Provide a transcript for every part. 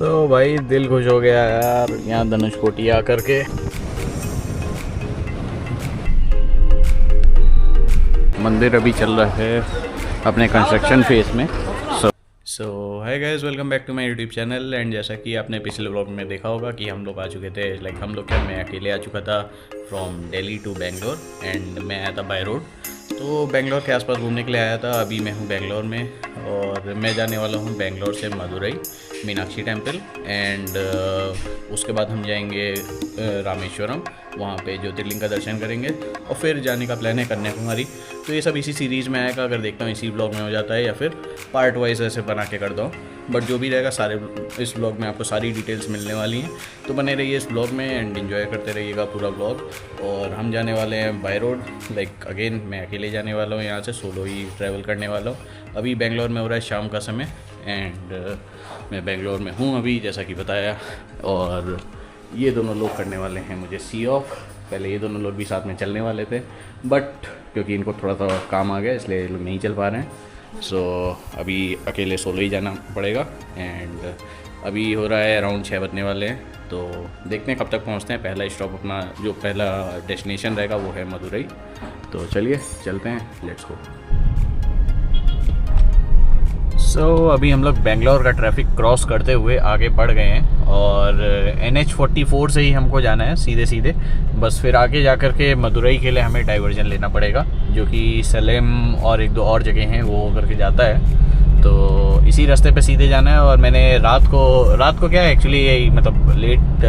तो भाई दिल खुश हो गया यार यहाँ धनुषकोटी आकर के। मंदिर अभी चल रहा है अपने कंस्ट्रक्शन फेज में। So hi guys, welcome back to my YouTube channel. And जैसा कि आपने पिछले व्लॉग में देखा होगा कि हम लोग आ चुके थे, हम लोग क्या, मैं अकेले आ चुका था from Delhi to Bangalore. And मैं आया था बाय रोड, तो बेंगलोर के आसपास घूमने के लिए आया था। अभी मैं हूँ बेंगलोर में और मैं जाने वाला हूँ बेंगलोर से मदुरई मीनाक्षी टेम्पल। एंड उसके बाद हम जाएंगे रामेश्वरम, वहाँ पे ज्योतिर्लिंग का दर्शन करेंगे और फिर जाने का प्लान है कन्याकुमारी। तो ये सब इसी सीरीज़ में आएगा, अगर देखता हूँ इसी ब्लॉग में हो जाता है या फिर पार्ट वाइज ऐसे बना के करता हूँ। बट जो भी रहेगा सारे इस ब्लॉग में आपको सारी डिटेल्स मिलने वाली हैं, तो बने रहिए इस ब्लॉग में एंड एंजॉय करते रहिएगा पूरा ब्लॉग। और हम जाने वाले हैं बाय रोड, अगेन मैं अकेले जाने वाला हूँ, यहाँ से सोलो ही ट्रैवल करने वाला हूँ। अभी बेंगलोर में हो रहा है शाम का समय एंड मैं बेंगलोर में हूँ अभी, जैसा कि बताया। और ये दोनों लोग करने वाले हैं मुझे सी ऑफ। पहले ये दोनों लोग भी साथ में चलने वाले थे, बट क्योंकि इनको थोड़ा सा काम आ गया इसलिए ये लोग नहीं चल पा रहे हैं। सो अभी अकेले सोलो ही जाना पड़ेगा। एंड अभी हो रहा है अराउंड 6 बजने वाले हैं, तो देखते हैं कब तक पहुंचते हैं। पहला स्टॉप अपना जो पहला डेस्टिनेशन रहेगा वो है मदुरई। तो चलिए चलते हैं, लेट्स गो। सो अभी हम लोग बेंगलोर का ट्रैफिक क्रॉस करते हुए आगे बढ़ गए हैं और NH44 से ही हमको जाना है सीधे सीधे। बस फिर आगे जा कर के मदुरई के लिए हमें डाइवर्जन लेना पड़ेगा, जो कि सलेम और एक दो और जगह हैं वो करके जाता है। तो इसी रास्ते पे सीधे जाना है। और मैंने रात को क्या है एक्चुअली, यही मतलब लेट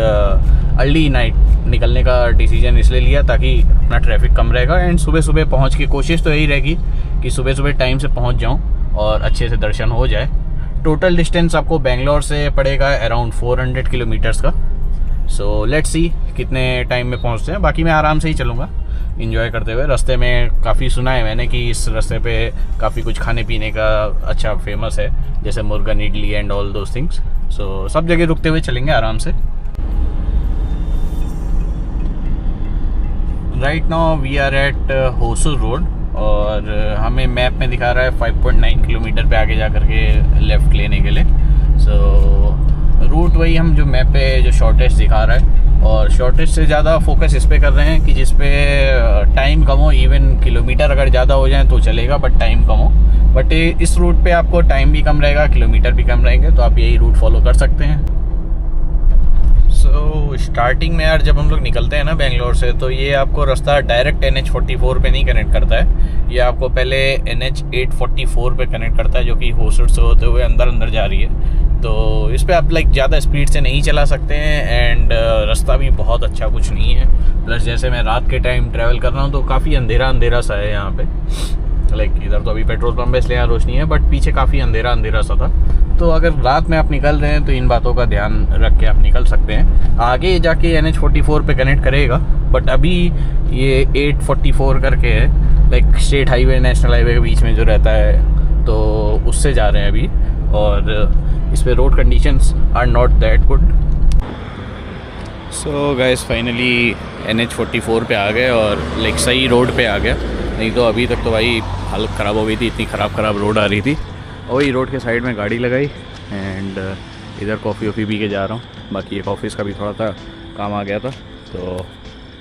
अर्ली नाइट निकलने का डिसीजन इसलिए लिया ताकि अपना ट्रैफिक कम रहेगा एंड सुबह सुबह पहुँच की कोशिश तो यही रहेगी कि सुबह सुबह टाइम से पहुँच जाऊँ और अच्छे से दर्शन हो जाए। टोटल डिस्टेंस आपको बेंगलोर से पड़ेगा अराउंड 400 किलोमीटर्स का। सो लेट्स सी कितने टाइम में पहुंचते हैं। बाकी मैं आराम से ही चलूँगा इंजॉय करते हुए। रास्ते में काफ़ी सुना है मैंने कि इस रास्ते पे काफ़ी कुछ खाने पीने का अच्छा फेमस है, जैसे Murugan idli and all those things. So सब जगह रुकते हुए चलेंगे आराम से। Right now we are at Hosur road और हमें मैप में दिखा रहा है 5.9 किलोमीटर पे आगे जा कर के लेफ़्ट लेने के लिए। सो रूट वही हम जो मैप पे जो शॉर्टेस्ट दिखा रहा है, और शॉर्टेस्ट से ज़्यादा फोकस इस पे कर रहे हैं कि जिस पे टाइम कम हो। इवन किलोमीटर अगर ज़्यादा हो जाए तो चलेगा बट टाइम कम हो। बट इस रूट पे आपको टाइम भी कम रहेगा, किलोमीटर भी कम रहेंगे, तो आप यही रूट फॉलो कर सकते हैं। सो स्टार्टिंग में यार जब हम लोग निकलते हैं ना बेंगलोर से, तो ये आपको रास्ता डायरेक्ट NH44 पे नहीं कनेक्ट करता है। ये आपको पहले NH844 पे कनेक्ट करता है, जो कि होसूर से होते हुए अंदर जा रही है। तो इस पे आप ज़्यादा स्पीड से नहीं चला सकते हैं एंड रास्ता भी बहुत अच्छा कुछ नहीं है। प्लस जैसे मैं रात के टाइम ट्रैवल कर रहा हूँ तो काफ़ी अंधेरा सा है यहाँ पे। इधर तो अभी पेट्रोल पंप है इसलिए यहाँ रोशनी है, बट पीछे काफ़ी अंधेरा सा था। तो अगर रात में आप निकल रहे हैं तो इन बातों का ध्यान रख के आप निकल सकते हैं। आगे जाके NH44 पे कनेक्ट करेगा, बट अभी ये 844 करके है, स्टेट हाईवे नेशनल हाईवे के बीच में जो रहता है, तो उससे जा रहे हैं अभी। और इस पे road conditions are not that good. So guys finally NH44 पे आ गए और सही रोड पे आ गया। नहीं तो अभी तक तो भाई हालत ख़राब हो गई थी, इतनी ख़राब रोड आ रही थी। और वही रोड के साइड में गाड़ी लगाई एंड इधर कॉफ़ी पी के जा रहा हूँ। बाकी एक ऑफिस का भी थोड़ा सा काम आ गया था, तो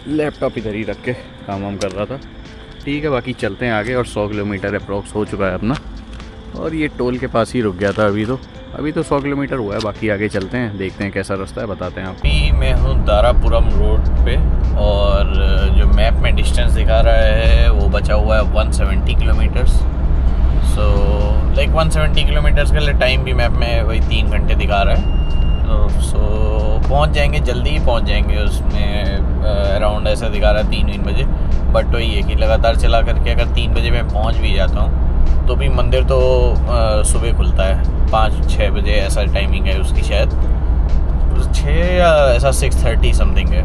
लैपटॉप इधर ही रख के काम वाम कर रहा था। ठीक है, बाकी चलते हैं आगे। और 100 किलोमीटर अप्रॉक्स हो चुका है अपना, और ये टोल के पास ही रुक गया था अभी तो 100 किलोमीटर हुआ है। बाकी आगे चलते हैं, देखते हैं कैसा रास्ता है, बताते हैं आप। अभी मैं हूँ दारापुरम रोड पे और जो मैप में डिस्टेंस दिखा रहा है वो बचा हुआ है 170 किलोमीटर्स। सो 170 किलोमीटर्स के लिए टाइम भी मैप में वही 3 घंटे दिखा रहा है। सो पहुँच जाएंगे, जल्दी ही पहुँच जाएंगे। उसमें अराउंड ऐसा दिखा रहा है 3 बजे। बट वही है कि लगातार चला करके अगर 3 बजे मैं पहुँच भी जाता हूँ तो भी मंदिर तो सुबह खुलता है 5-6 बजे, ऐसा टाइमिंग है उसकी, शायद 6 या ऐसा 6:30 समथिंग है।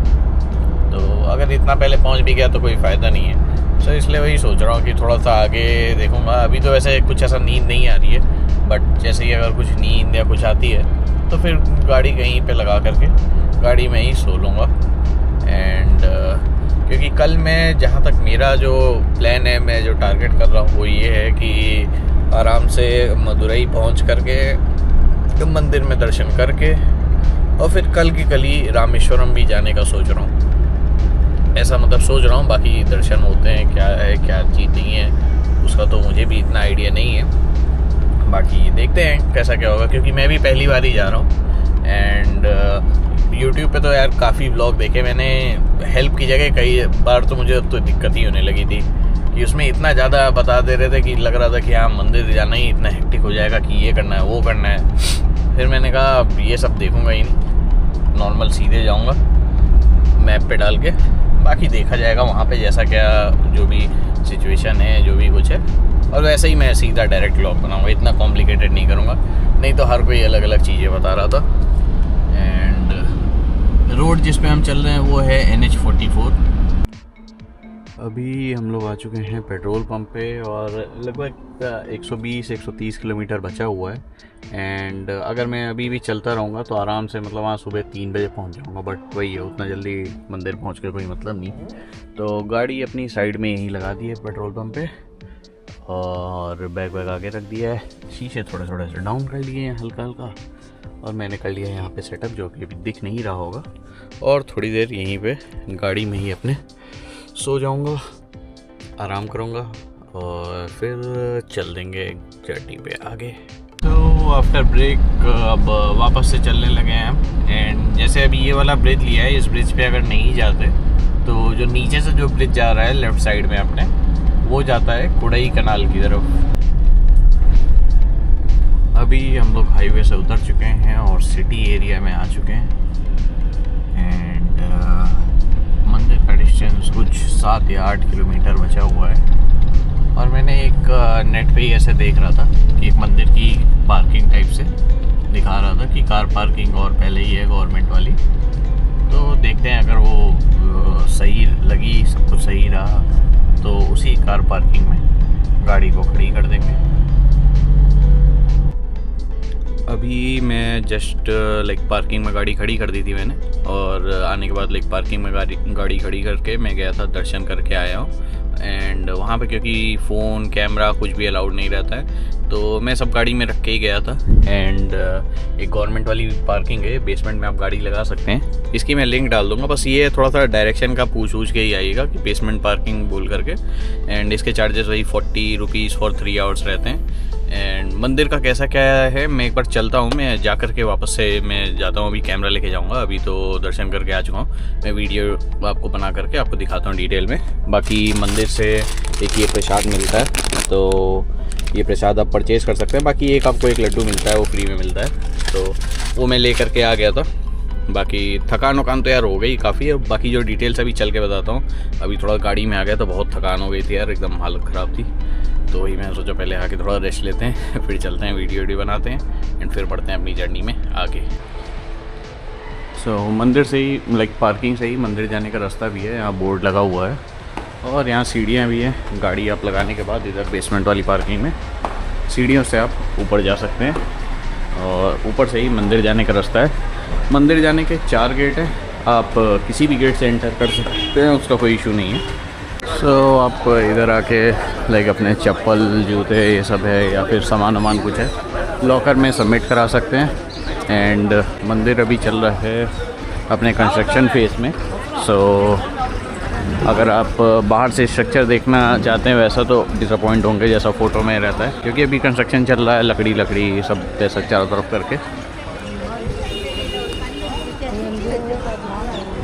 तो अगर इतना पहले पहुंच भी गया तो कोई फ़ायदा नहीं है। सो इसलिए वही सोच रहा हूँ कि थोड़ा सा आगे देखूँगा। अभी तो वैसे कुछ ऐसा नींद नहीं आ रही है, बट जैसे ही अगर कुछ नींद या कुछ आती है तो फिर गाड़ी कहीं पे लगा करके गाड़ी में ही सो लूँगा। एंड क्योंकि कल मैं जहाँ तक मेरा जो प्लान है, मैं जो टारगेट कर रहा हूँ वो ये है कि आराम से मदुरई पहुँच करके मंदिर में दर्शन करके और फिर कल की कल ही रामेश्वरम भी जाने का सोच रहा हूँ। ऐसा मतलब सोच रहा हूँ, बाकी दर्शन होते हैं क्या है क्या चीज़ नहीं है उसका तो मुझे भी इतना आइडिया नहीं है। बाकी देखते हैं कैसा क्या होगा, क्योंकि मैं भी पहली बार ही जा रहा हूँ। एंड यूट्यूब पे तो यार काफ़ी व्लॉग देखे मैंने, हेल्प की जगह कई बार तो मुझे तो दिक्कत ही होने लगी थी कि उसमें इतना ज़्यादा बता दे रहे थे कि लग रहा था कि हाँ मंदिर जाना ही इतना हेक्टिक हो जाएगा कि ये करना है वो करना है। फिर मैंने कहा ये सब देखूँगा ही नहीं, नॉर्मल सीधे जाऊँगा मैप पे डाल के, बाकी देखा जाएगा वहाँ पे जैसा क्या जो भी सिचुएशन है जो भी कुछ है। और वैसे ही मैं सीधा डायरेक्ट व्लॉग बनाऊँगा, इतना कॉम्प्लिकेटेड नहीं करूँगा, नहीं तो हर कोई अलग अलग चीज़ें बता रहा था। एंड रोड जिस पे हम चल रहे हैं वो है NH44। अभी हम लोग आ चुके हैं पेट्रोल पंप पे और लगभग 120-130 किलोमीटर बचा हुआ है। एंड अगर मैं अभी भी चलता रहूँगा तो आराम से मतलब वहाँ सुबह 3 बजे पहुँच जाऊँगा, बट वही है उतना जल्दी मंदिर पहुँच कर कोई मतलब नहीं। तो गाड़ी अपनी साइड में यहीं लगा दी है पेट्रोल पंप पे और बैग आगे रख दिया है, शीशे थोड़े थोड़े से डाउन कर लिए हैं हल्का हल्का, और मैंने कर लिया है यहाँ पे सेटअप जो कि अभी दिख नहीं रहा होगा। और थोड़ी देर यहीं पे गाड़ी में ही अपने सो जाऊंगा, आराम करूंगा और फिर चल देंगे जर्नी पे आगे। तो आफ्टर ब्रेक अब वापस से चलने लगे हैं हम। एंड जैसे अभी ये वाला ब्रिज लिया है, इस ब्रिज पे अगर नहीं जाते तो जो नीचे से जो ब्रिज जा रहा है लेफ़्ट साइड में अपने, वो जाता है कुड़ई कनाल की तरफ। अभी हम लोग हाईवे से उतर चुके हैं और सिटी एरिया में आ चुके हैं। एंड मंदिर का डिस्टेंस कुछ 7 या 8 किलोमीटर बचा हुआ है। और मैंने एक नेट पे ही ऐसे देख रहा था कि एक मंदिर की पार्किंग टाइप से दिखा रहा था कि कार पार्किंग और पहले ही है गवर्नमेंट वाली। तो देखते हैं अगर वो सही लगी, सब कुछ सही रहा तो उसी कार पार्किंग में गाड़ी को खड़ी कर देंगे। अभी मैं जस्ट लाइक पार्किंग में गाड़ी खड़ी कर दी थी मैंने, और आने के बाद लाइक पार्किंग में गाड़ी खड़ी करके मैं गया था दर्शन करके आया हूँ। एंड वहाँ पे क्योंकि फ़ोन कैमरा कुछ भी अलाउड नहीं रहता है तो मैं सब गाड़ी में रख के ही गया था। एंड एक गवर्नमेंट वाली पार्किंग है, बेसमेंट में आप गाड़ी लगा सकते हैं, इसकी मैं लिंक डाल दूंगा। बस ये थोड़ा सा डायरेक्शन का पूछ के ही आइएगा कि बेसमेंट पार्किंग बोल करके। एंड इसके चार्जेस वही 40 रुपीज़ फॉर 3 आवर्स रहते हैं। एंड मंदिर का कैसा क्या है मैं एक बार चलता हूँ, मैं जा कर के वापस से मैं जाता हूँ, अभी कैमरा लेके जाऊँगा। अभी तो दर्शन करके आ चुका हूँ, मैं वीडियो आपको बना करके आपको दिखाता हूँ डिटेल में। बाकी मंदिर से एक ये प्रसाद मिलता है, तो ये प्रसाद आप परचेज़ कर सकते हैं। बाकी एक आपको एक लड्डू मिलता है, वो फ्री में मिलता है, तो वो मैं ले करके आ गया था। बाकी थकान वकान तो यार हो गई काफ़ी है। बाकी जो डिटेल्स अभी चल के बताता हूँ। अभी थोड़ा गाड़ी में आ गया तो बहुत थकान हो गई थी यार, एकदम हालत ख़राब थी, तो वही मैंने सोचा पहले आके थोड़ा रेस्ट लेते हैं फिर चलते हैं, वीडियो बनाते हैं एंड फिर बढ़ते हैं अपनी जर्नी में आगे। मंदिर से ही लाइक पार्किंग से ही मंदिर जाने का रास्ता भी है, यहाँ बोर्ड लगा हुआ है और यहाँ सीढ़ियाँ भी हैं। गाड़ी आप लगाने के बाद इधर बेसमेंट वाली पार्किंग में सीढ़ियों से आप ऊपर जा सकते हैं और ऊपर से ही मंदिर जाने का रास्ता है। मंदिर जाने के 4 गेट हैं, आप किसी भी गेट से एंटर कर सकते हैं, उसका कोई इशू नहीं है। आप इधर आके लाइक अपने चप्पल जूते ये सब है या फिर सामान वामान कुछ है लॉकर में सबमिट करा सकते हैं। एंड मंदिर अभी चल रहा है अपने कंस्ट्रक्शन फेज़ में। अगर आप बाहर से स्ट्रक्चर देखना चाहते हैं वैसा तो डिसअपॉइंट होंगे जैसा फ़ोटो में रहता है, क्योंकि अभी कंस्ट्रक्शन चल रहा है, लकड़ी सब ऐसा चारों तरफ करके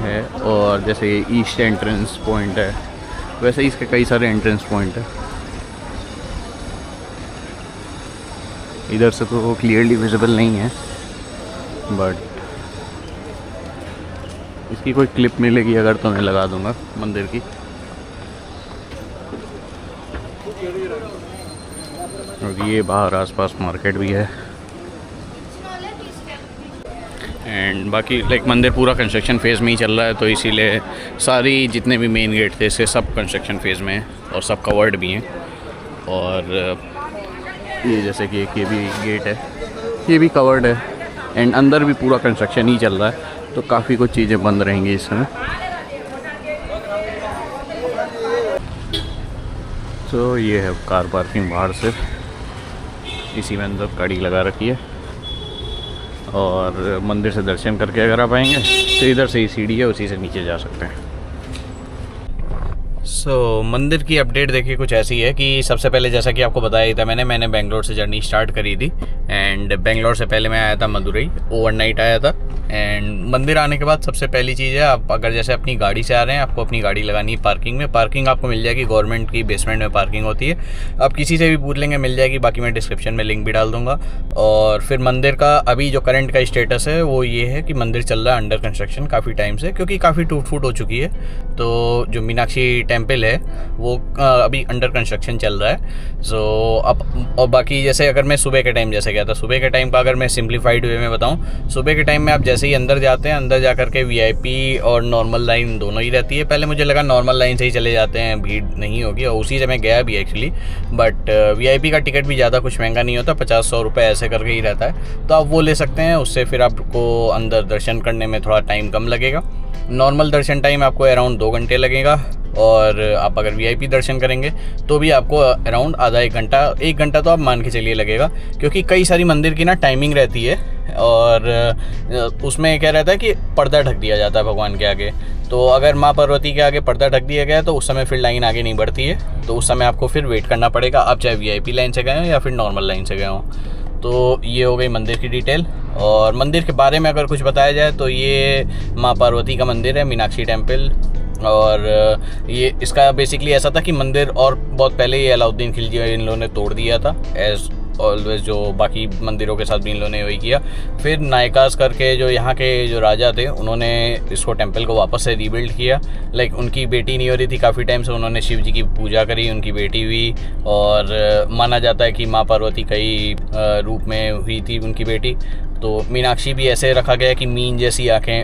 है। और जैसे ये ईस्ट एंट्रेंस पॉइंट है, वैसे ही इसके कई सारे एंट्रेंस पॉइंट है। इधर से तो क्लियरली विजिबल नहीं है, बट इसकी कोई क्लिप मिलेगी अगर तो मैं लगा दूंगा मंदिर की। और ये बाहर आसपास मार्केट भी है। एंड बाकी लाइक मंदिर पूरा कंस्ट्रक्शन फेज़ में ही चल रहा है, तो इसीलिए सारी जितने भी मेन गेट थे इससे सब कंस्ट्रक्शन फेज़ में हैं और सब कवर्ड भी हैं। और ये जैसे कि एक ये भी गेट है, ये भी कवर्ड है। एंड अंदर भी पूरा कंस्ट्रक्शन ही चल रहा है, तो काफ़ी कुछ चीज़ें बंद रहेंगी इसमें। तो ये है कार पार्किंग बाहर से, इसी में अंदर गाड़ी लगा रखी है और मंदिर से दर्शन करके अगर आप आएंगे तो इधर से ही सीढ़ी है, उसी से नीचे जा सकते हैं। मंदिर की अपडेट देखिए कुछ ऐसी है कि सबसे पहले जैसा कि आपको बताया ही था मैंने बेंगलोर से जर्नी स्टार्ट करी थी। एंड बेंगलोर से पहले मैं आया था मदुरई, ओवरनाइट आया था। एंड मंदिर आने के बाद सबसे पहली चीज़ है, आप अगर जैसे अपनी गाड़ी से आ रहे हैं, आपको अपनी गाड़ी लगानी है पार्किंग में। पार्किंग आपको मिल जाएगी, गवर्नमेंट की बेसमेंट में पार्किंग होती है, आप किसी से भी पूछ लेंगे मिल जाएगी, बाकी मैं डिस्क्रिप्शन में लिंक भी डाल दूंगा। और फिर मंदिर का अभी जो करंट का स्टेटस है वो ये है कि मंदिर चल रहा है अंडर कंस्ट्रक्शन काफ़ी टाइम से, क्योंकि काफ़ी टूट फूट हो चुकी है। तो जो मीनाक्षी टेम्पल है वो अभी अंडर कंस्ट्रक्शन चल रहा है। अब और बाकी जैसे अगर मैं सुबह के टाइम जैसे गया था, सुबह के टाइम का अगर मैं सिंप्लीफाइड वे में बताऊं, सुबह के टाइम में आप जैसे ही अंदर जाते हैं, अंदर जा करके वीआईपी और नॉर्मल लाइन दोनों ही रहती है। पहले मुझे लगा नॉर्मल लाइन से ही चले जाते हैं, भीड़ नहीं होगी, और उसी से मैं गया भी एक्चुअली। बट वीआईपी का टिकट भी ज़्यादा कुछ महंगा नहीं होता, 50-100 रुपये ऐसे करके ही रहता है, तो आप वो ले सकते हैं। उससे फिर आपको अंदर दर्शन करने में थोड़ा टाइम कम लगेगा। नॉर्मल दर्शन टाइम आपको अराउंड 2 घंटे लगेगा, और आप अगर वीआईपी दर्शन करेंगे तो भी आपको अराउंड आधा 1 घंटा तो आप मान के चलिए लगेगा, क्योंकि कई सारी मंदिर की ना टाइमिंग रहती है, और उसमें क्या रहता है कि पर्दा ढक दिया जाता है भगवान के आगे। तो अगर माँ पार्वती के आगे पर्दा ढक दिया गया तो उस समय फिर लाइन आगे नहीं बढ़ती है, तो उस समय आपको फिर वेट करना पड़ेगा, आप चाहे वीआईपी लाइन से गए हो या फिर नॉर्मल लाइन से गए हो। तो ये हो गई मंदिर की डिटेल। और मंदिर के बारे में अगर कुछ बताया जाए तो ये माँ पार्वती का मंदिर है, मीनाक्षी टेम्पल। और ये इसका बेसिकली ऐसा था कि मंदिर और बहुत पहले ये अलाउद्दीन खिलजी इन लोगों ने तोड़ दिया था, एज ऑलवेज जो बाकी मंदिरों के साथ भी इन लोगों ने वही किया। फिर नायकास करके जो यहाँ के जो राजा थे, उन्होंने इसको टेम्पल को वापस से रीबिल्ड किया। लाइक उनकी बेटी नहीं हो रही थी काफ़ी टाइम से, उन्होंने शिव जी की पूजा करी, उनकी बेटी हुई, और माना जाता है कि माँ पार्वती कई रूप में हुई थी उनकी बेटी। तो मीनाक्षी भी ऐसे रखा गया कि मीन जैसी आँखें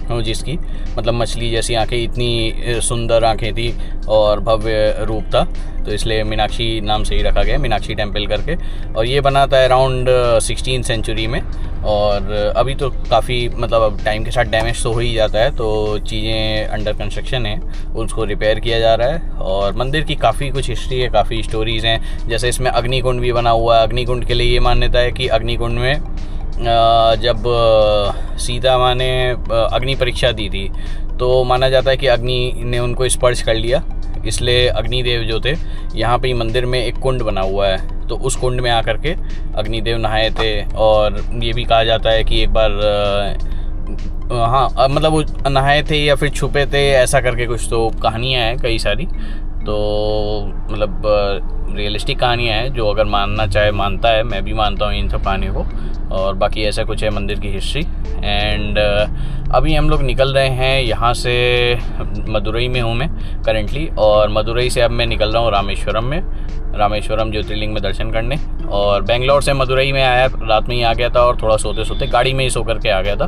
हो जिसकी, मतलब मछली जैसी आंखें, इतनी सुंदर आंखें थी और भव्य रूप था, तो इसलिए मीनाक्षी नाम से ही रखा गया, मीनाक्षी टेम्पल करके। और ये बना था अराउंड 16th सेंचुरी में। और अभी तो काफ़ी मतलब अब टाइम के साथ डैमेज तो हो ही जाता है, तो चीज़ें अंडर कंस्ट्रक्शन है, उसको रिपेयर किया जा रहा है। और मंदिर की काफ़ी कुछ हिस्ट्री है, काफ़ी स्टोरीज़ हैं। जैसे इसमें अग्निकुंड भी बना हुआ है। अग्निकुंड के लिए ये मान्यता है कि अग्निकुंड में जब सीता माँ ने अग्नि परीक्षा दी थी, तो माना जाता है कि अग्नि ने उनको स्पर्श कर लिया, इसलिए अग्निदेव जो थे यहाँ पे ही मंदिर में एक कुंड बना हुआ है, तो उस कुंड में आकर के अग्निदेव नहाए थे। और ये भी कहा जाता है कि एक बार हाँ मतलब वो नहाए थे या फिर छुपे थे, ऐसा करके कुछ तो कहानियाँ हैं कई सारी। तो मतलब रियलिस्टिक कहानियाँ हैं, जो अगर मानना चाहे मानता है, मैं भी मानता हूँ इन सब कहानियों को। और बाकी ऐसा कुछ है मंदिर की हिस्ट्री। एंड अभी हम लोग निकल रहे हैं यहाँ से, मदुरई में हूँ मैं करेंटली, और मदुरई से अब मैं निकल रहा हूँ रामेश्वरम में, रामेश्वरम ज्योतिर्लिंग में दर्शन करने। और बेंगलोर से मदुरई में आया, रात में ही आ गया था, और थोड़ा सोते सोते गाड़ी में ही सो करके आ गया था।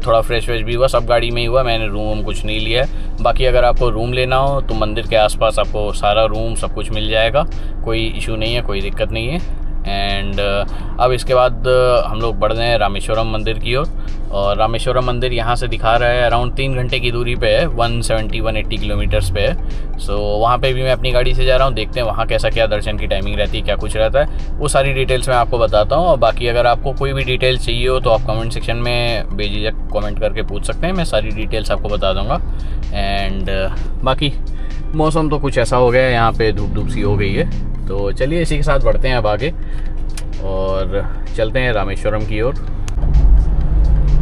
थोड़ा फ्रेश भी हुआ, सब गाड़ी में ही हुआ, मैंने रूम कुछ नहीं लिया है। बाकी अगर आपको रूम लेना हो तो मंदिर के आसपास आपको सारा रूम सब कुछ मिल जाएगा, कोई इशू नहीं है, कोई दिक्कत नहीं है। एंड अब इसके बाद हम लोग बढ़ रहे हैं रामेश्वरम मंदिर की ओर। और रामेश्वरम मंदिर यहाँ से दिखा रहा है अराउंड 3 घंटे की दूरी पे है, 170-180 किलोमीटर्स पे है। सो वहाँ पे भी मैं अपनी गाड़ी से जा रहा हूँ, देखते हैं वहाँ कैसा क्या दर्शन की टाइमिंग रहती है, क्या कुछ रहता है, वो सारी डिटेल्स मैं आपको बताता हूँ। और बाकी अगर आपको कोई भी डिटेल्स चाहिए हो तो आप कमेंट सेक्शन में बेझिझक कमेंट करके पूछ सकते हैं, मैं सारी डिटेल्स आपको बता दूँगा। एंड बाकी मौसम तो कुछ ऐसा हो गया है, यहाँ पे धूप सी हो गई है। तो चलिए इसी के साथ बढ़ते हैं अब आगे और चलते हैं रामेश्वरम की ओर।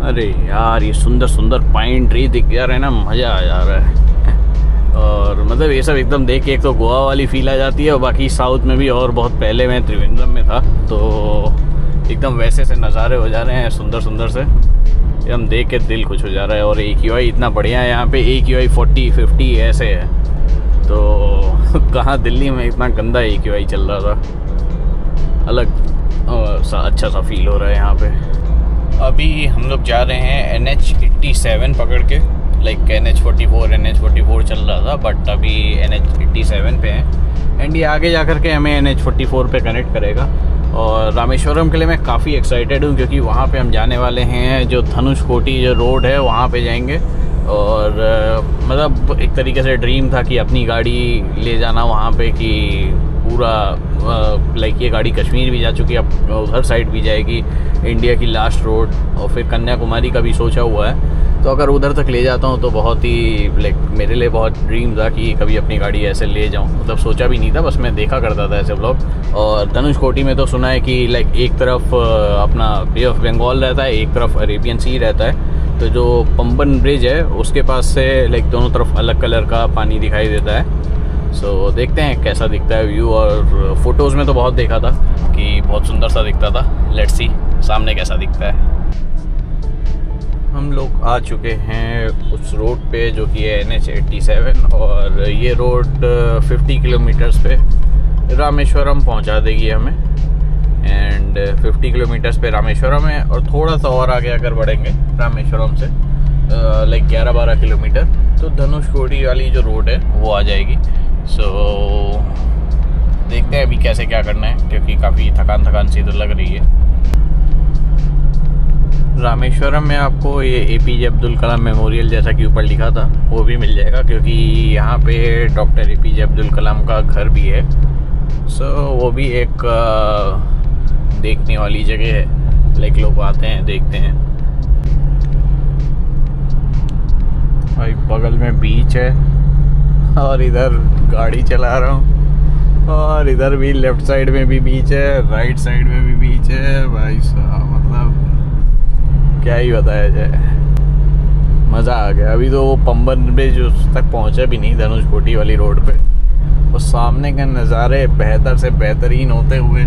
अरे यार ये सुंदर सुंदर पाइन ट्री दिख जा रहे हैं ना, मज़ा आ जा रहा है। और मतलब ये सब एकदम देख के एक तो गोवा वाली फील आ जाती है, और बाकी साउथ में भी, और बहुत पहले मैं त्रिवेंद्रम में था, तो एकदम वैसे से नज़ारे हो जा रहे हैं सुंदर सुंदर से, एकदम देख के दिल खुश हो जा रहा है। और AQI इतना बढ़िया है यहाँ पे, AQI 40-50 ऐसे है, तो कहाँ दिल्ली में इतना गंदा AQI चल रहा था, अलग अच्छा सा फील हो रहा है यहाँ पे। अभी हम लोग जा रहे हैं NH87 पकड़ के, लाइक NH44 चल रहा था, बट अभी NH87 पे है। एंड ये आगे जा कर के हमें NH44 पे कनेक्ट करेगा। और रामेश्वरम के लिए मैं काफ़ी एक्साइटेड हूँ, क्योंकि वहाँ पे हम जाने वाले हैं, जो धनुषकोटी जो रोड है वहाँ पे जाएंगे। और मतलब एक तरीके से ड्रीम था कि अपनी गाड़ी ले जाना वहाँ पे, कि पूरा लाइक ये गाड़ी कश्मीर भी जा चुकी है, अब उधर साइड भी जाएगी, इंडिया की लास्ट रोड, और फिर कन्याकुमारी का भी सोचा हुआ है। तो अगर उधर तक ले जाता हूँ तो बहुत ही लाइक मेरे लिए बहुत ड्रीम था कि कभी अपनी गाड़ी ऐसे ले जाऊँ। मतलब सोचा भी नहीं था, बस मैं देखा करता था ऐसे ब्लॉग। और धनुषकोटी में तो सुना है कि लाइक एक तरफ अपना बे ऑफ बंगाल रहता है, एक तरफ अरेबियन सी रहता है। तो जो पंबन ब्रिज है उसके पास से लाइक दोनों तरफ अलग कलर का पानी दिखाई देता है। सो देखते हैं कैसा दिखता है व्यू। और फोटोज़ में तो बहुत देखा था कि बहुत सुंदर सा दिखता था। लेट्स सी सामने कैसा दिखता है। हम लोग आ चुके हैं उस रोड पे जो कि है NH87, और ये रोड 50 किलोमीटर्स पे रामेश्वरम पहुंचा देगी हमें। एंड 50 किलोमीटर्स पे रामेश्वरम है, और थोड़ा सा और आगे अगर बढ़ेंगे रामेश्वरम से लाइक 11-12 किलोमीटर तो धनुषकोटी वाली जो रोड है वो आ जाएगी। सो देखते हैं अभी कैसे क्या करना है, क्योंकि काफ़ी थकान सी तो लग रही है। रामेश्वरम में आपको ये APJ अब्दुल कलाम मेमोरियल जैसा कि ऊपर लिखा था वो भी मिल जाएगा, क्योंकि यहाँ पे डॉक्टर APJ अब्दुल कलाम का घर भी है। सो वो भी एक देखने वाली जगह है, लाइक लोग आते हैं देखते हैं। भाई बगल में बीच है, और इधर गाड़ी चला रहा हूँ, और इधर भी लेफ्ट साइड में भी बीच है, राइट साइड में भी बीच है। भाई साहब मतलब क्या ही बताया जाए, मज़ा आ गया। अभी तो वो पंबन ब्रिज उस तक पहुँचे भी नहीं धनुषकोटी वाली रोड पे, और सामने के नज़ारे बेहतर से बेहतरीन होते हुए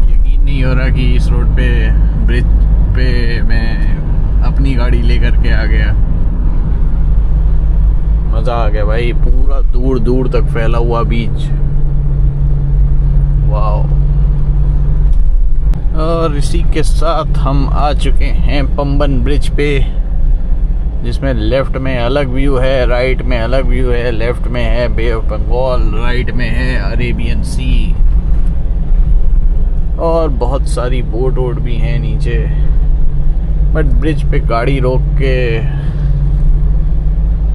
यकीन नहीं हो रहा कि इस रोड पे ब्रिज पे मैं अपनी गाड़ी लेकर के आ गया। मज़ा आ गया भाई, पूरा दूर दूर तक फैला हुआ बीच, वाह। और इसी के साथ हम आ चुके हैं पंबन ब्रिज पे, जिसमें लेफ़्ट में अलग व्यू है, राइट में अलग व्यू है। लेफ़्ट में है बे ऑफ बंगाल, राइट में है अरेबियन सी, और बहुत सारी बोट वोट भी हैं नीचे। बट ब्रिज पे गाड़ी रोक के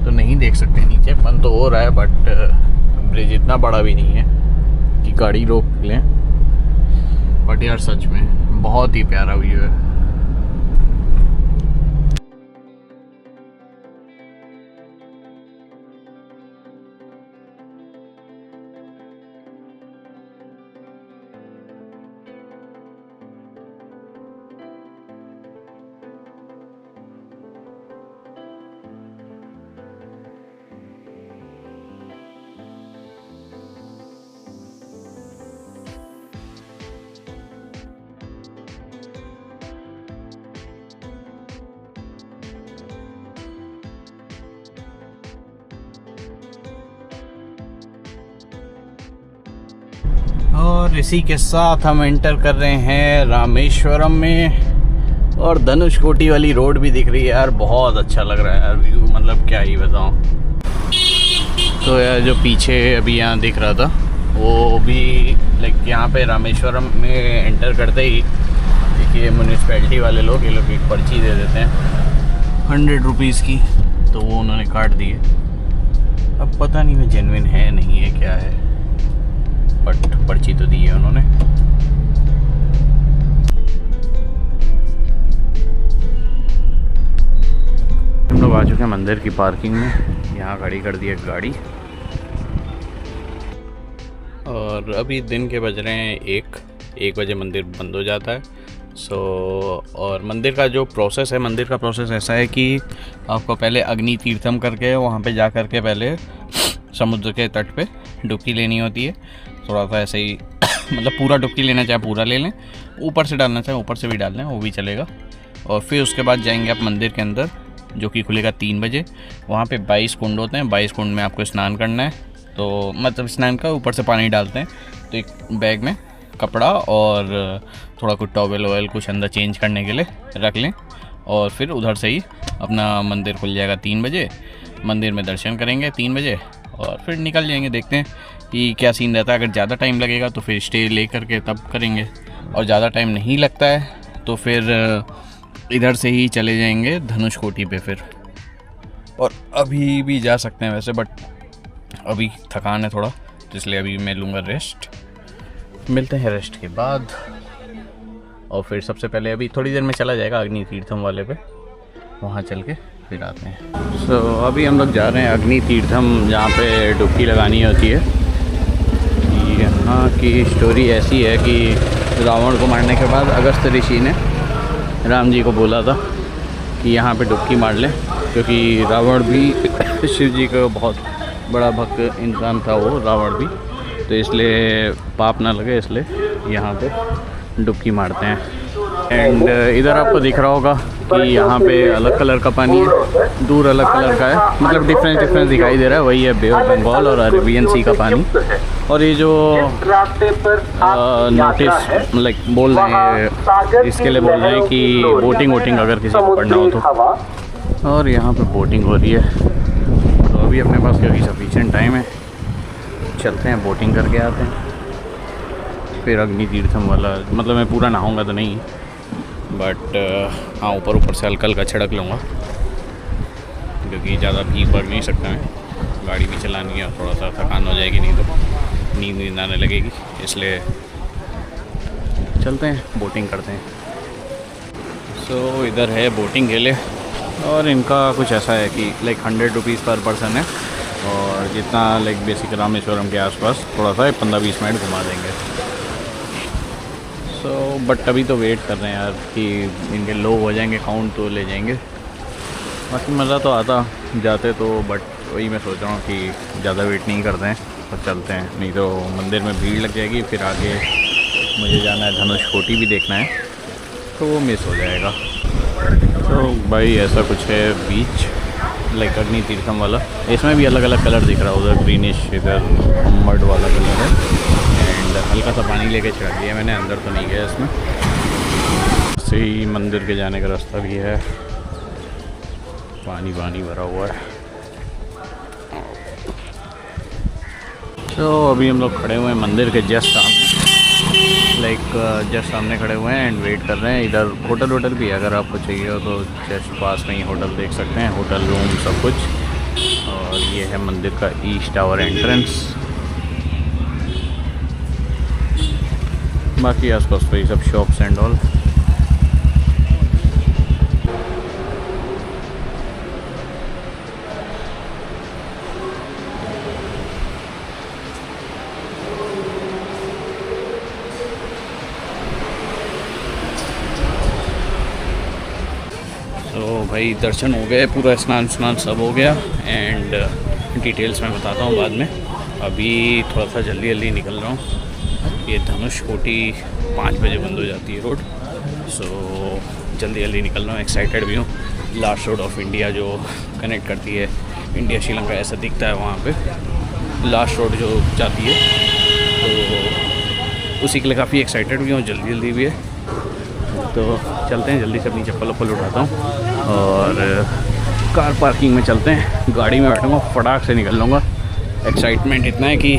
तो नहीं देख सकते नीचे, मन तो हो रहा है, बट ब्रिज इतना बड़ा भी नहीं है कि गाड़ी रोक लें। बट यार सच में बहुत ही प्यारा व्यू है। और इसी के साथ हम एंटर कर रहे हैं रामेश्वरम में, और धनुषकोटी वाली रोड भी दिख रही है यार। बहुत अच्छा लग रहा है यार व्यू, मतलब क्या ही बताऊं। तो यार जो पीछे अभी यहाँ दिख रहा था वो भी लाइक यहाँ पे रामेश्वरम में एंटर करते ही देखिए म्यूनिसिपैलिटी वाले लोग ये लोग एक पर्ची दे देते हैं 100 रुपीज़ की, तो वो उन्होंने काट दी है। अब पता नहीं वो जेन्युइन है नहीं है क्या है, बट पर्ची तो दी है उन्होंने। हम लोग आ चुके हैं मंदिर की पार्किंग में, यहाँ खड़ी कर दी है गाड़ी। और अभी दिन के बज रहे हैं 1 बजे मंदिर बंद हो जाता है। और मंदिर का जो प्रोसेस है, मंदिर का प्रोसेस ऐसा है कि आपको पहले अग्नि तीर्थम करके वहाँ पे जा कर के पहले समुद्र के तट पे डुबकी लेनी होती है। थोड़ा सा ऐसे ही मतलब पूरा डुबकी लेना चाहे पूरा ले लें, ऊपर से डालना चाहे ऊपर से भी डाल लें, वो भी चलेगा। और फिर उसके बाद जाएंगे आप मंदिर के अंदर, जो कि खुलेगा 3 बजे। वहाँ पे 22 कुंड होते हैं, 22 कुंड में आपको स्नान करना है। तो मतलब स्नान का ऊपर से पानी डालते हैं, तो एक बैग में कपड़ा और थोड़ा कुछ टॉवल वॉवल कुछ अंदर चेंज करने के लिए रख लें, और फिर उधर से ही अपना मंदिर खुल जाएगा 3 बजे। मंदिर में दर्शन करेंगे 3 बजे और फिर निकल जाएंगे। देखते हैं कि क्या सीन रहता है। अगर ज़्यादा टाइम लगेगा तो फिर स्टे ले करके तब करेंगे, और ज़्यादा टाइम नहीं लगता है तो फिर इधर से ही चले जाएंगे धनुषकोटी पे फिर। और अभी भी जा सकते हैं वैसे, बट अभी थकान है थोड़ा, तो इसलिए अभी मैं लूँगा रेस्ट। मिलते हैं रेस्ट के बाद, और फिर सबसे पहले अभी थोड़ी देर में चला जाएगा अग्नि तीर्थम वाले पे, वहाँ चल के फिर आते हैं। सो अभी हम लोग जा रहे हैं अग्नि तीर्थम, जहाँ पे डुबकी लगानी होती है। यहाँ की स्टोरी ऐसी है कि रावण को मारने के बाद अगस्त ऋषि ने राम जी को बोला था कि यहाँ पे डुबकी मार लें, क्योंकि रावण भी शिव जी का बहुत बड़ा भक्त इंसान था वो रावण भी, तो इसलिए पाप ना लगे इसलिए यहाँ पे डुबकी मारते हैं। एंड इधर आपको दिख रहा होगा कि यहाँ पे अलग कलर का पानी है, दूर अलग कलर का है, मतलब डिफरेंस दिखाई दे रहा है। वही है बे ऑफ बंगाल और अरेबियन सी का पानी। और ये जो नोटिस लाइक बोल रहे हैं, इसके लिए बोल रहे हैं कि बोटिंग अगर किसी को पढ़ना हो तो। और यहाँ पे बोटिंग हो रही है, तो अभी अपने पास क्योंकि सफिशिएंट टाइम है, चलते हैं बोटिंग करके आते हैं। फिर अग्नि तीर्थम वाला, मतलब मैं पूरा नहाऊंगा तो नहीं, बट हाँ ऊपर से हल्का हल्का छिड़क लूँगा, क्योंकि ज़्यादा भीग पड़ नहीं सकता मैं, गाड़ी भी चलानी है और थोड़ा सा थकान हो जाएगी, नहीं तो नींद आने लगेगी, इसलिए चलते हैं बोटिंग करते हैं। सो इधर है बोटिंग के लिए, और इनका कुछ ऐसा है कि लाइक 100 रुपीज़ पर पर्सन है, और जितना लाइक बेसिक रामेश्वरम के आसपास थोड़ा सा 15-20 मिनट घुमा देंगे। सो बट अभी तो वेट कर रहे हैं यार कि इनके लो हो जाएंगे काउंट तो ले जाएंगे। बाकी मज़ा तो आता जाते तो, बट वही मैं सोच रहा हूँ कि ज़्यादा वेट नहीं करते हैं और चलते हैं, नहीं तो मंदिर में भीड़ लग जाएगी। फिर आगे मुझे जाना है धनुषकोटी भी देखना है, तो वो मिस हो जाएगा। तो भाई ऐसा कुछ है बीच, लाइक अग्नि तीर्थम वाला। इसमें भी अलग अलग कलर दिख रहा है, उधर ग्रीनिश, इधर मड वाला कलर है। एंड हल्का सा पानी लेके छिड़क दिया मैंने, अंदर तो नहीं गया इसमें। सही मंदिर के जाने का रास्ता भी है, पानी भरा हुआ है। तो अभी हम लोग खड़े हुए हैं मंदिर के जस्ट सामने, लाइक जस्ट सामने खड़े हुए हैं एंड वेट कर रहे हैं। इधर होटल भी है, अगर आपको चाहिए हो तो जस्ट पास में ही होटल देख सकते हैं, होटल रूम सब कुछ। और ये है मंदिर का ईस्ट टावर एंट्रेंस। बाकी आसपास तो ये सब शॉप्स एंड ऑल। तो भाई दर्शन हो गए, पूरा स्नान सब हो गया, एंड डिटेल्स मैं बताता हूँ बाद में। अभी थोड़ा सा जल्दी निकल रहा हूँ। ये धनुषकोटी 5 बजे बंद हो जाती है रोड, सो जल्दी निकल रहा हूँ। एक्साइटेड भी हूँ। लास्ट रोड ऑफ इंडिया जो कनेक्ट करती है इंडिया श्रीलंका, ऐसा दिखता है वहाँ पे लास्ट रोड जो जाती है, तो उसी के लिए काफ़ी एक्साइटेड भी हूँ, जल्दी भी है। तो चलते हैं, जल्दी से अपनी चप्पल उठाता हूँ और कार पार्किंग में चलते हैं। गाड़ी में बैठूँगा, फटाक से निकल लूँगा। एक्साइटमेंट इतना है कि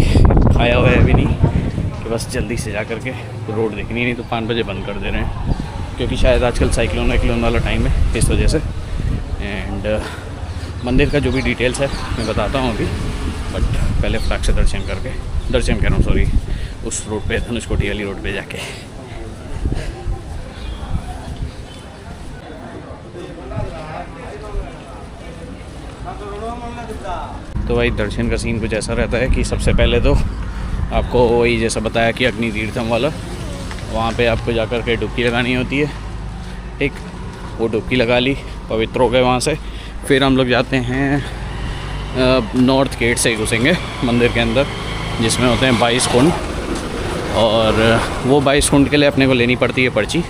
खाया हुआ है भी नहीं, कि बस जल्दी से जा करके रोड देखनी, नहीं तो 5 बजे बंद कर दे रहे हैं, क्योंकि शायद आजकल साइक्लोन वाला टाइम है, इस वजह से। एंड मंदिर का जो भी डिटेल्स है मैं बताता हूँ अभी, बट पहले फटाक से दर्शन कह रहा हूँ सॉरी, उस रोड पे धनुषकोटी वाली रोड पे जाके। तो भाई दर्शन का सीन कुछ ऐसा रहता है कि सबसे पहले तो आपको वही जैसा बताया कि अग्नि तीर्थम वाला, वहाँ पे आपको जाकर के डुबकी लगानी होती है, ठीक। वो डुबकी लगा ली, पवित्र हो गए वहाँ से। फिर हम लोग जाते हैं नॉर्थ गेट से घुसेंगे मंदिर के अंदर, जिसमें होते हैं 22 कुंड, और वो 22 कुंड के लिए अपने को लेनी पड़ती है पर्ची,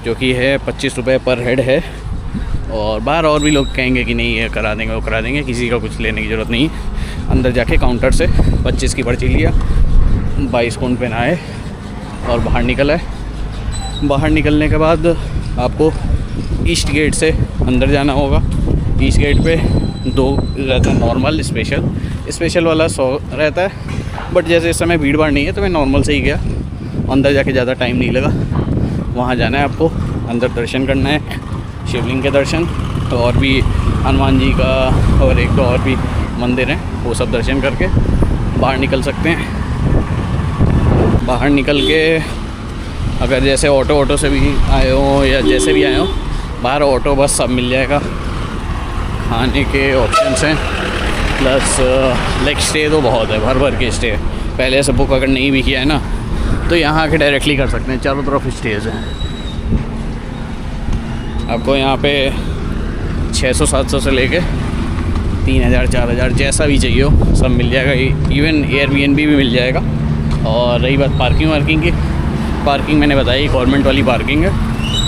जो कि है 25 रुपये पर हेड है। और बाहर और भी लोग कहेंगे कि नहीं ये करा देंगे वो करा देंगे, किसी का कुछ लेने की ज़रूरत नहीं। अंदर जाके काउंटर से 25 की पर्ची लिया, 22 कुंड पे नहाए और बाहर निकल आए। बाहर निकलने के बाद आपको ईस्ट गेट से अंदर जाना होगा। ईस्ट गेट पे 2 रहता है, नॉर्मल स्पेशल वाला 100 रहता है, बट जैसे इस समय भीड़ भाड़ नहीं है तो मैं नॉर्मल से ही गया। अंदर जाके ज़्यादा टाइम नहीं लगा। वहाँ जाना है आपको, अंदर दर्शन करना है, शिवलिंग के दर्शन, और भी हनुमान जी का और एक दो और भी मंदिर हैं, वो सब दर्शन करके बाहर निकल सकते हैं। बाहर निकल के अगर जैसे ऑटो से भी आए हो या जैसे भी आए हो, बाहर ऑटो बस सब मिल जाएगा। खाने के ऑप्शंस हैं, प्लस लाइक स्टे तो बहुत है, भर भर के स्टे। पहले से बुक अगर नहीं भी किया है ना तो यहाँ आके डायरेक्टली कर सकते हैं। चारों तरफ स्टेज हैं। आपको यहाँ पे 600-700 से लेके 3000-4000 जैसा भी चाहिए हो सब मिल जाएगा। इवन एयरबीएनबी भी मिल जाएगा। और रही बात पार्किंग की, पार्किंग मैंने बताई गवर्नमेंट वाली पार्किंग है।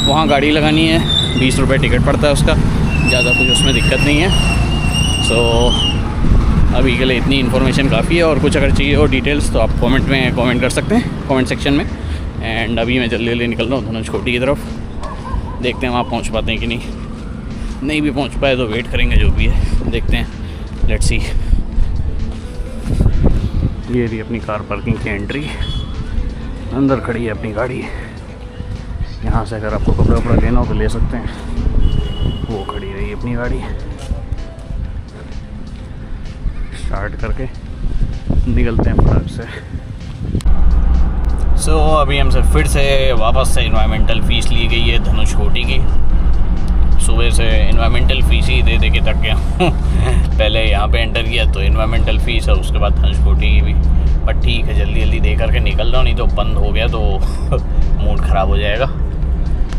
वहाँ गाड़ी लगानी है, 20 रुपये टिकट पड़ता है उसका, ज़्यादा कुछ उसमें दिक्कत नहीं है। सो अभी के लिए इतनी इन्फॉर्मेशन काफ़ी है। और कुछ अगर चाहिए हो डिटेल्स तो आप कमेंट कर सकते हैं कमेंट सेक्शन में। एंड अभी मैं जल्दी निकल रहा हूँ धनुषकोटी की तरफ। देखते हैं वहाँ पहुँच पाते हैं कि नहीं भी पहुँच पाए तो वेट करेंगे, जो भी है देखते हैं। Let's see. ये रही अपनी कार पार्किंग की एंट्री, अंदर खड़ी है अपनी गाड़ी। यहाँ से अगर आपको कपड़ा वपड़ा लेना हो तो ले सकते हैं। वो खड़ी रही अपनी गाड़ी। स्टार्ट करके निकलते हैं फटाक से। सो अभी हमसे फिर से वापस से इन्वायरमेंटल फ़ीस ली गई है धनुषकोटी की। सुबह से इन्वायरमेंटल फ़ीस ही दे के थक गया पहले यहाँ पे एंटर किया तो इन्वायरमेंटल फ़ीस है, उसके बाद धनुषकोटी की भी। बट ठीक है, जल्दी दे करके निकल रहा हूँ, नहीं तो बंद हो गया तो मूड ख़राब हो जाएगा।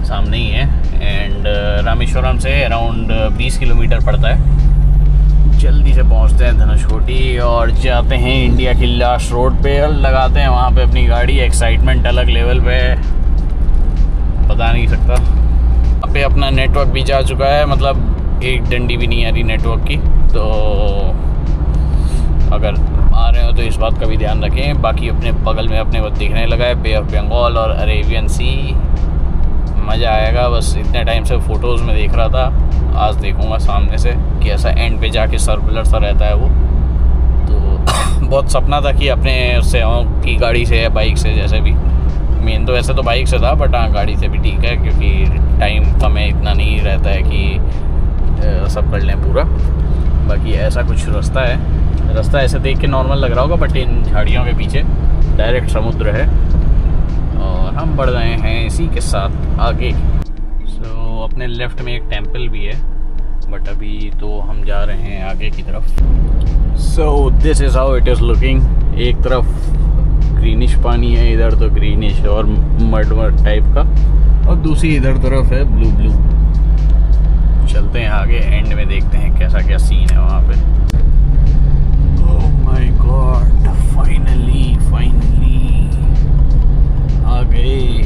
सामने ही है। एंड रामेश्वरम से अराउंड 20 किलोमीटर पड़ता है। जल्दी से पहुंचते हैं धनुषकोटी और जाते हैं इंडिया की लास्ट रोड पे। लगाते हैं वहाँ पे अपनी गाड़ी। एक्साइटमेंट अलग लेवल पे है, बता नहीं सकता। यहाँ पे अपना नेटवर्क भी जा चुका है, मतलब एक डंडी भी नहीं आ रही नेटवर्क की। तो अगर आ रहे हो तो इस बात का भी ध्यान रखें। बाकी अपने बगल में अपने को दिखने लगा है बे ऑफ बंगाल और अरेबियन सी। मज़ा आएगा। बस इतने टाइम से फ़ोटोज़ में देख रहा था, आज देखूंगा सामने से कि ऐसा एंड पे जाके सर्कुलर सा रहता है वो। तो बहुत सपना था कि अपने उससे की गाड़ी से या बाइक से, जैसे भी। मेन तो वैसे तो बाइक से था, बट हाँ गाड़ी से भी ठीक है क्योंकि टाइम कम है, इतना नहीं रहता है कि सब कर लें पूरा। बाकी ऐसा कुछ रास्ता ऐसे देख के नॉर्मल लग रहा होगा, बट इन झाड़ियों के पीछे डायरेक्ट समुद्र है और हम बढ़ रहे हैं इसी के साथ आगे। सो अपने लेफ़्ट में एक टेंपल भी है, बट अभी तो हम जा रहे हैं आगे की तरफ। So this is how it is looking. एक तरफ ग्रीनिश पानी है, इधर तो ग्रीनिश और मड टाइप का, और दूसरी इधर तरफ है ब्लू। चलते हैं आगे, एंड में देखते हैं कैसा क्या सीन है वहाँ पे। ओह माय गॉड, फाइनली आ गए।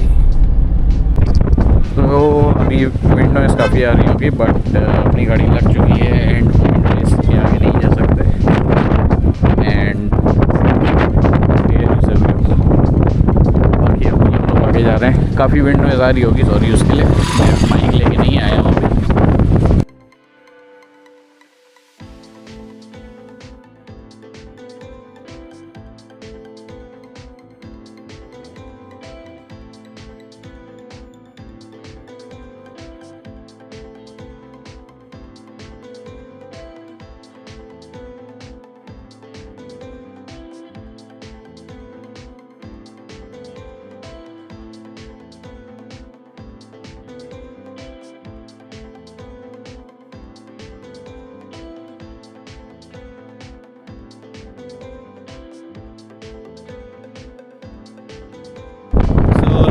तो अभी विंडोज़ काफ़ी आ रही होगी, बट अपनी गाड़ी लग चुकी है एंड विंडोज़ के आगे नहीं जा सकते। एंड बाकी अब हम लोग आगे जा रहे हैं। काफ़ी विंडोज़ आ रही होगी, सॉरी उसके लिए। मैं माइक लेके नहीं आया हूँ अभी।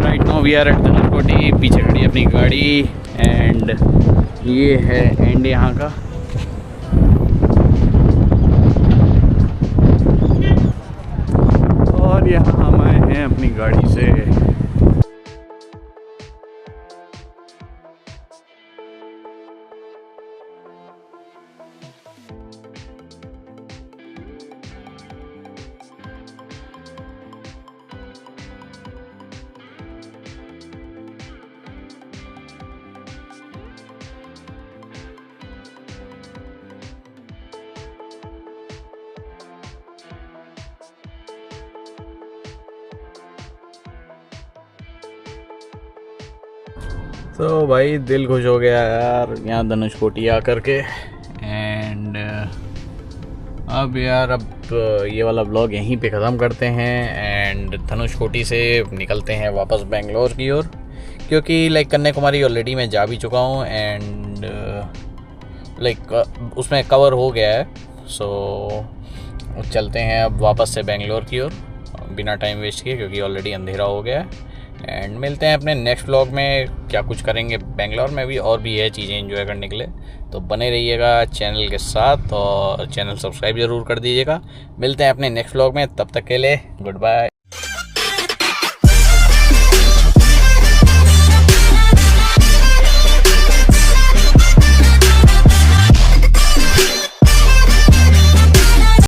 Right now we are at Dhanushkodi. पीछे खड़ी अपनी गाड़ी एंड ये है एंड यहाँ का। और यहाँ हम आए हैं अपनी गाड़ी से। तो भाई दिल खुश हो गया यार यहाँ धनुषकोटी आकर के। एंड अब यार अब ये वाला ब्लॉग यहीं पे ख़त्म करते हैं एंड धनुषकोटी से निकलते हैं वापस बेंगलोर की ओर, क्योंकि लाइक कन्याकुमारी ऑलरेडी मैं जा भी चुका हूँ एंड लाइक उसमें कवर हो गया है। सो चलते हैं अब वापस से बेंगलोर की ओर बिना टाइम वेस्ट किए, क्योंकि ऑलरेडी अंधेरा हो गया है। एंड मिलते हैं अपने नेक्स्ट व्लॉग में, क्या कुछ करेंगे बेंगलोर में भी, और भी है चीज़ें एंजॉय करने के लिए। तो बने रहिएगा चैनल के साथ और चैनल सब्सक्राइब ज़रूर कर दीजिएगा। मिलते हैं अपने नेक्स्ट व्लॉग में, तब तक के लिए गुड बाय।